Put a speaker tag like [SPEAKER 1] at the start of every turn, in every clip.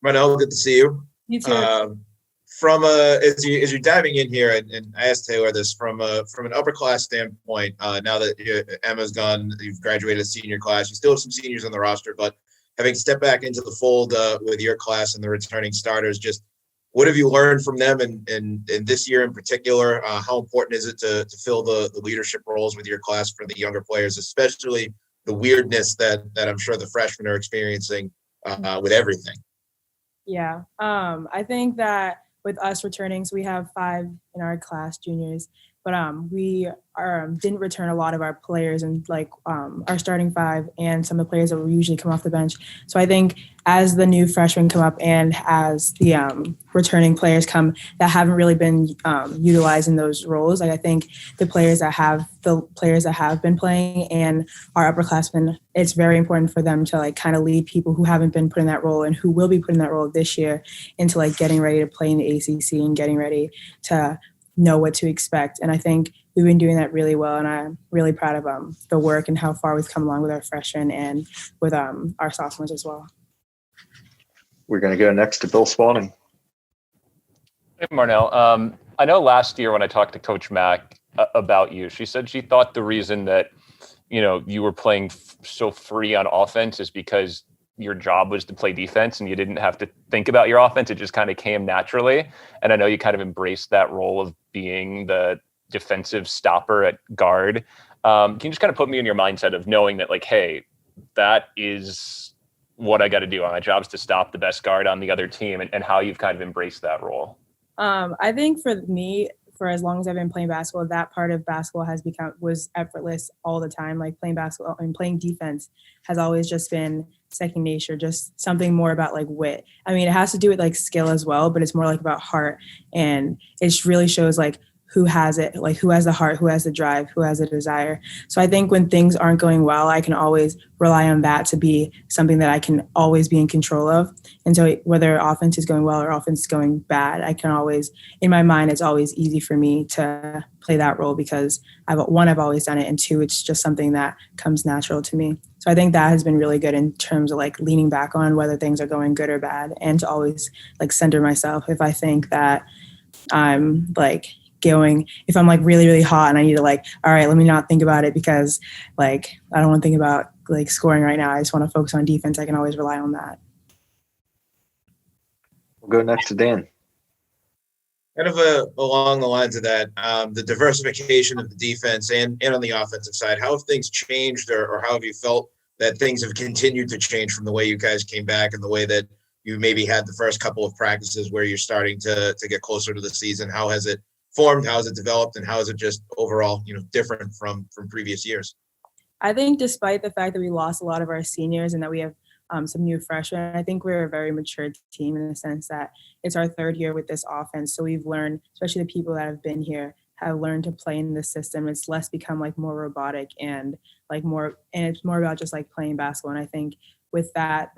[SPEAKER 1] Marnelle, good to see you.
[SPEAKER 2] You too.
[SPEAKER 1] As you're diving in here, and I asked Taylor this from an upper class standpoint. Now that Emma's gone, you've graduated senior class. You still have some seniors on the roster, but having stepped back into the fold with your class and the returning starters, just what have you learned from them, and this year in particular? How important is it to fill the leadership roles with your class for the younger players, especially the weirdness that I'm sure the freshmen are experiencing with everything?
[SPEAKER 2] Yeah. I think that with us returning, so we have 5 in our class, juniors, but we didn't return a lot of our players and our starting 5 and some of the players that will usually come off the bench. So I think as the new freshmen come up and as the returning players come that haven't really been utilized in those roles, I think the players that have been playing and our upperclassmen, it's very important for them to kind of lead people who haven't been put in that role and who will be put in that role this year into getting ready to play in the ACC and getting ready to know what to expect. And I think we've been doing that really well, and I'm really proud of the work and how far we've come along with our freshmen and with our sophomores as well.
[SPEAKER 3] We're going to go next to Bill Spalding.
[SPEAKER 4] Hey, Marnelle. I know last year when I talked to Coach Mack about you, she said she thought the reason that you were playing so free on offense is because your job was to play defense and you didn't have to think about your offense. It just kind of came naturally. And I know you kind of embraced that role of being the defensive stopper at guard. Can you just kind of put me in your mindset of knowing that hey, that is what I got to do. My job's to stop the best guard on the other team, and how you've kind of embraced that role?
[SPEAKER 2] I think for me, for as long as I've been playing basketball, that part of basketball was effortless all the time. Playing basketball and playing defense has always just been second nature, just something more about wit. I mean, it has to do with skill as well, but it's more about heart, and it really shows who has it, who has the heart, who has the drive, who has the desire. So I think when things aren't going well, I can always rely on that to be something that I can always be in control of. And so whether offense is going well or offense is going bad, I can always, in my mind, it's always easy for me to play that role because I've always done it, and 2, it's just something that comes natural to me. So I think that has been really good in terms of leaning back on whether things are going good or bad, and to always center myself. If I think that I'm if I'm really, really hot and I need to all right, let me not think about it because I don't want to think about scoring right now. I just want to focus on defense. I can always rely on that.
[SPEAKER 3] We'll go next to Dan.
[SPEAKER 1] Kind of along the lines of that, the diversification of the defense and on the offensive side, how have things changed or how have you felt that things have continued to change from the way you guys came back and the way that you maybe had the first couple of practices where you're starting to get closer to the season? How has it formed? How has it developed? And how is it just overall, different from previous years?
[SPEAKER 2] I think despite the fact that we lost a lot of our seniors and that we have some new freshmen, I think we're a very mature team in the sense that it's our 3rd year with this offense. So we've learned, especially the people that have been here, have learned to play in this system. It's less become more robotic and it's more about just playing basketball. And I think with that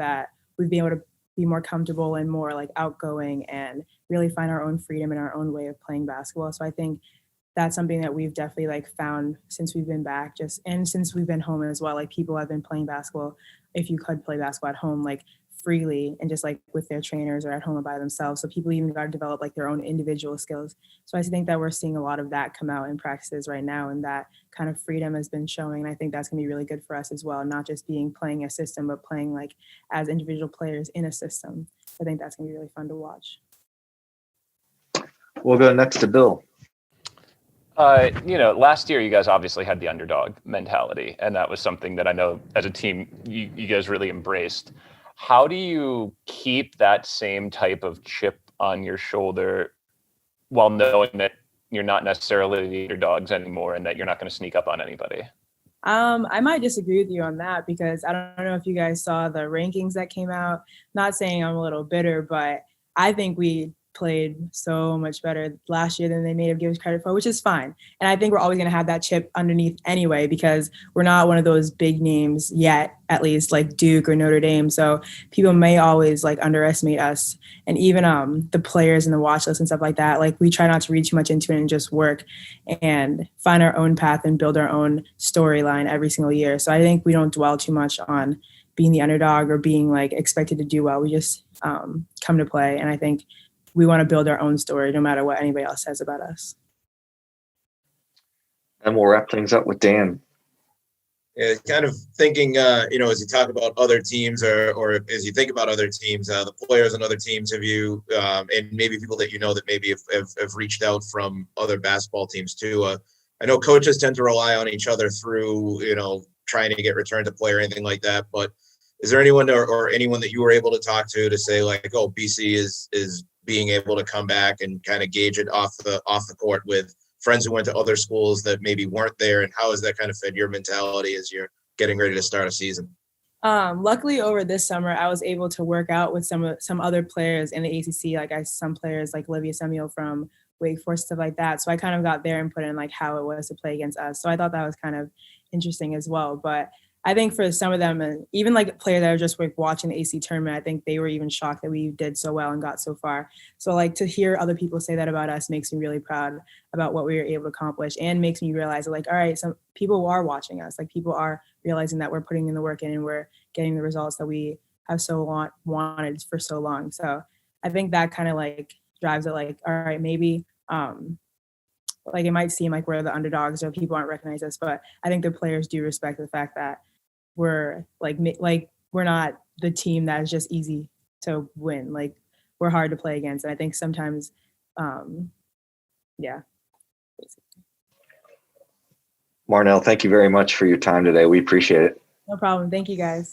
[SPEAKER 2] we've been able to be more comfortable and more outgoing and really find our own freedom and our own way of playing basketball. So I think that's something that we've definitely found since we've been back, and since we've been home as well. People have been playing basketball, if you could play basketball at home freely and just with their trainers or at home or by themselves. So people even got to develop their own individual skills. So I think that we're seeing a lot of that come out in practices right now, and that kind of freedom has been showing. And I think that's going to be really good for us as well, not just playing a system, but playing as individual players in a system. I think that's going to be really fun to watch.
[SPEAKER 3] We'll go next to Bill.
[SPEAKER 4] Last year you guys obviously had the underdog mentality, and that was something that I know as a team you guys really embraced. How do you keep that same type of chip on your shoulder while knowing that you're not necessarily the underdogs anymore and that you're not going to sneak up on anybody?
[SPEAKER 2] I might disagree with you on that because I don't know if you guys saw the rankings that came out. Not saying I'm a little bitter, but I think we played so much better last year than they may have given us credit for, which is fine. And I think we're always going to have that chip underneath anyway, because we're not one of those big names yet, at least Duke or Notre Dame. So people may always underestimate us. And even the players in the watch list and stuff like that, we try not to read too much into it and just work and find our own path and build our own storyline every single year. So I think we don't dwell too much on being the underdog or being like expected to do well. We just come to play. And I think we want to build our own story no matter what anybody else says about us.
[SPEAKER 3] And we'll wrap things up with Dan.
[SPEAKER 1] Yeah, kind of thinking, as you talk about other teams or as you think about other teams, the players on other teams, have you, and maybe people that that maybe have reached out from other basketball teams too. I know coaches tend to rely on each other through, trying to get return to play or anything like that. But is there anyone or anyone that you were able to talk to say like, oh, BC is being able to come back and kind of gauge it off the court with friends who went to other schools that maybe weren't there, and how has that kind of fed your mentality as you're getting ready to start a season?
[SPEAKER 2] Luckily over this summer, I was able to work out with some other players in the ACC, like some players like Olivia Samuel from Wake Forest, stuff like that. So I kind of got their input in like how it was to play against us. So I thought that was kind of interesting as well. But I think for some of them, and even like players that are just like watching the AC tournament, I think they were even shocked that we did so well and got so far. So like to hear other people say that about us makes me really proud about what we were able to accomplish, and makes me realize that like, all right, some people are watching us. Like people are realizing that we're putting in the work in and we're getting the results that we have wanted for so long. So I think that kind of like drives it like, all right, maybe like it might seem like we're the underdogs or people aren't recognize us, but I think the players do respect the fact that we're like we're not the team that is just easy to win. Like we're hard to play against. And I think sometimes, yeah.
[SPEAKER 3] Marnelle, thank you very much for your time today. We appreciate it.
[SPEAKER 2] No problem. Thank you guys.